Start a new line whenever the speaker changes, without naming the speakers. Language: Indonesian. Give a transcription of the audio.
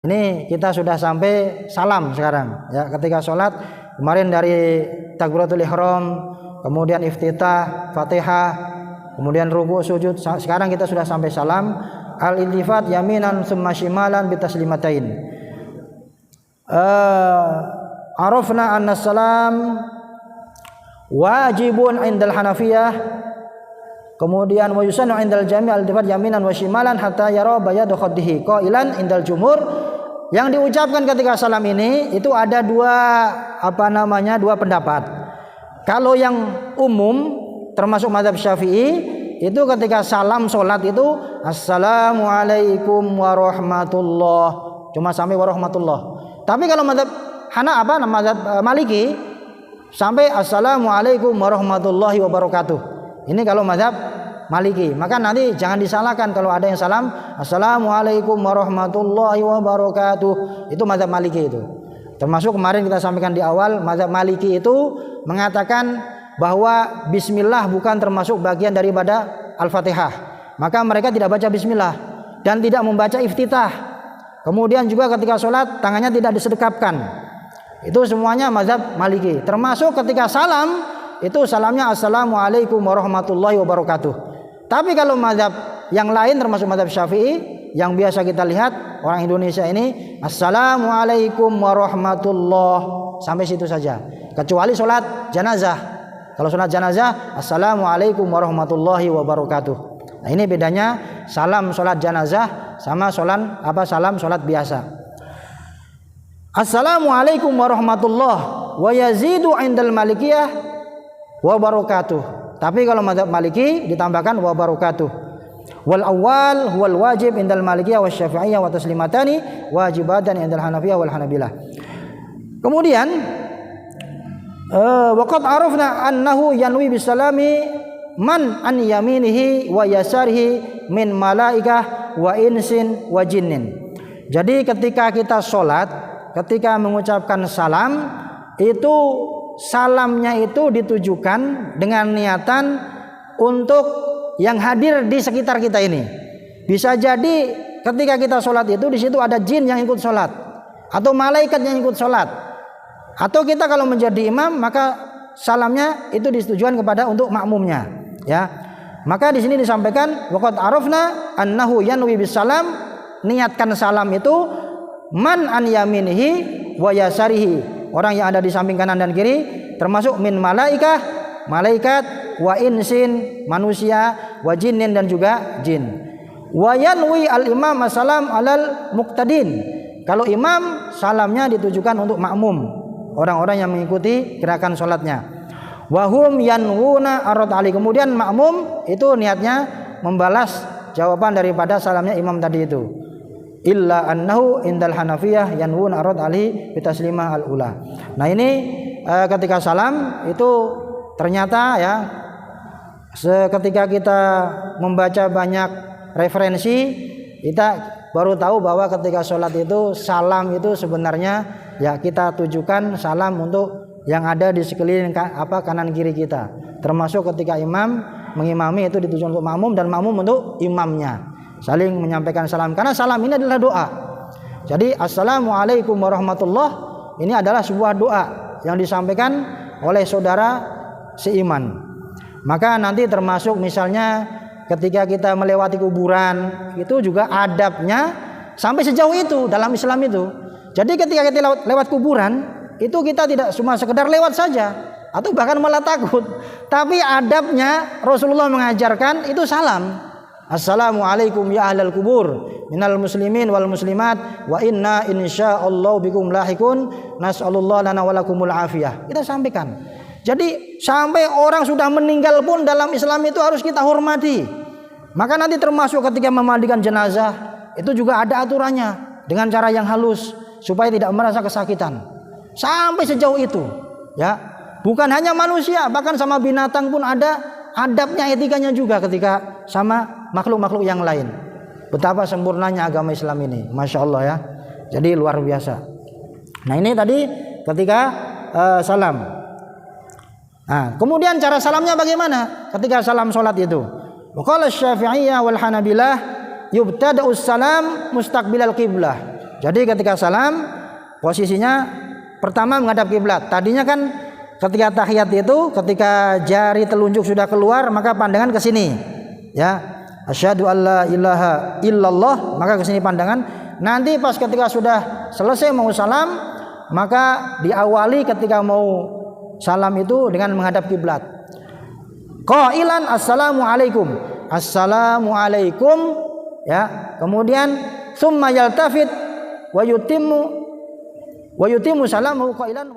Ini kita sudah sampai salam sekarang ya, ketika sholat kemarin dari takbiratul ihram, kemudian iftitah, Fatihah, kemudian ruku, sujud, sekarang kita sudah sampai salam. Al-iltifat yaminan summa shimalan bitaslimatain. Arafna anna salam wajibun indal Hanafiyah, kemudian wa yusannu indal jami' al-iltifat yaminan wa shimalan hatta yara bayadu khaddihi qailan indal jumhur. Yang diucapkan ketika salam ini itu ada dua pendapat. Kalau yang umum termasuk mazhab Syafi'i itu ketika salam sholat itu assalamualaikum warahmatullah, cuma sampai warahmatullah. Tapi kalau mazhab mazhab Maliki sampai assalamualaikum warahmatullahi wabarakatuh. Ini kalau mazhab Maliki. Maka nanti jangan disalahkan kalau ada yang salam assalamualaikum warahmatullahi wabarakatuh. Itu mazhab Maliki itu. Termasuk kemarin kita sampaikan di awal, mazhab Maliki itu mengatakan bahwa bismillah bukan termasuk bagian daripada Al-Fatihah. Maka mereka tidak baca bismillah dan tidak membaca iftitah. Kemudian juga ketika sholat tangannya tidak disedekapkan. Itu semuanya mazhab Maliki. Termasuk ketika salam itu salamnya assalamualaikum warahmatullahi wabarakatuh. Tapi kalau mazhab yang lain termasuk mazhab Syafi'i yang biasa kita lihat orang Indonesia ini assalamualaikum warahmatullahi, sampai situ saja. Kecuali sholat jenazah. Kalau sholat jenazah assalamualaikum warahmatullahi wabarakatuh. Nah, ini bedanya salam sholat jenazah sama salam sholat biasa. Assalamualaikum warahmatullahi wa yazidu indal malikiyah wabarakatuh. Tapi kalau mazhab Maliki ditambahkan wa barakatuh. Wal awal huwal wajib indal Malikiyah wasy-Syafi'iyah wa taslimatani wajibatan indal Hanafiyah wal Hanabilah. Kemudian waqad arafna annahu yanwi bisalami man an yaminihi wa yasarihi min malaikah wa insin wa jinnin. Jadi ketika kita sholat, ketika mengucapkan salam itu salamnya itu ditujukan dengan niatan untuk yang hadir di sekitar kita ini. Bisa jadi ketika kita sholat itu di situ ada jin yang ikut sholat atau malaikat yang ikut sholat. Atau kita kalau menjadi imam maka salamnya itu ditujukan kepada untuk makmumnya. Ya, maka di sini disampaikan waqad arafna annahu yanwi bisalam, niatkan salam itu man an yaminihi wa yasarihi, orang yang ada di samping kanan dan kiri, termasuk min malaikah, malaikat, wa insin, manusia, wa jinnin, dan juga jin. Wa yanwi al-imam as-salam alal muqtadin. Kalau imam salamnya ditujukan untuk makmum, orang-orang yang mengikuti gerakan sholatnya. Wa hum yanwuna arad ali. Kemudian makmum itu niatnya membalas jawaban daripada salamnya imam tadi itu. Illa annahu indal Hanafiyah yanwun arad ali bitaslimah al-ula. Nah, ini ketika salam itu ternyata ya, ketika kita membaca banyak referensi kita baru tahu bahwa ketika sholat itu salam itu sebenarnya ya kita tujukan salam untuk yang ada di sekeliling kanan kiri kita. Termasuk ketika imam mengimami itu ditujukan untuk makmum dan makmum untuk imamnya. Saling menyampaikan salam karena salam ini adalah doa. Jadi assalamualaikum warahmatullah ini adalah sebuah doa yang disampaikan oleh saudara seiman. Maka nanti termasuk misalnya ketika kita melewati kuburan itu juga adabnya sampai sejauh itu dalam Islam itu. Jadi ketika kita lewat kuburan itu kita tidak cuma sekedar lewat saja atau bahkan malah takut, tapi adabnya Rasulullah mengajarkan itu salam. Assalamualaikum ya ahlal kubur minal muslimin wal muslimat wa inna insyaallah bikum lahikun nas'alullah lana walakumul afiyah. Kita sampaikan. Jadi sampai orang sudah meninggal pun dalam Islam itu harus kita hormati. Maka nanti termasuk ketika memandikan jenazah itu juga ada aturannya dengan cara yang halus supaya tidak merasa kesakitan. Sampai sejauh itu ya. Bukan hanya manusia, bahkan sama binatang pun ada adabnya, etikanya juga ketika sama makhluk-makhluk yang lain. Betapa sempurnanya agama Islam ini, Masya Allah ya. Jadi luar biasa. Nah, ini tadi ketika salam. Nah, kemudian cara salamnya bagaimana ketika salam sholat itu? Qala Syafi'iyah wal Hanabilah yubtada'us salam mustaqbilal qiblah. Jadi ketika salam posisinya pertama menghadap kiblat. Tadinya kan ketika tahiyat itu ketika jari telunjuk sudah keluar maka pandangan ke sini. Ya. Asyhadu alla ilaha illallah, maka ke sini pandangan. Nanti pas ketika sudah selesai mau salam, maka diawali ketika mau salam itu dengan menghadap kiblat. Qailan assalamualaikum. Assalamualaikum, ya. Kemudian summa yaltafit wa yutimmu salamu qailan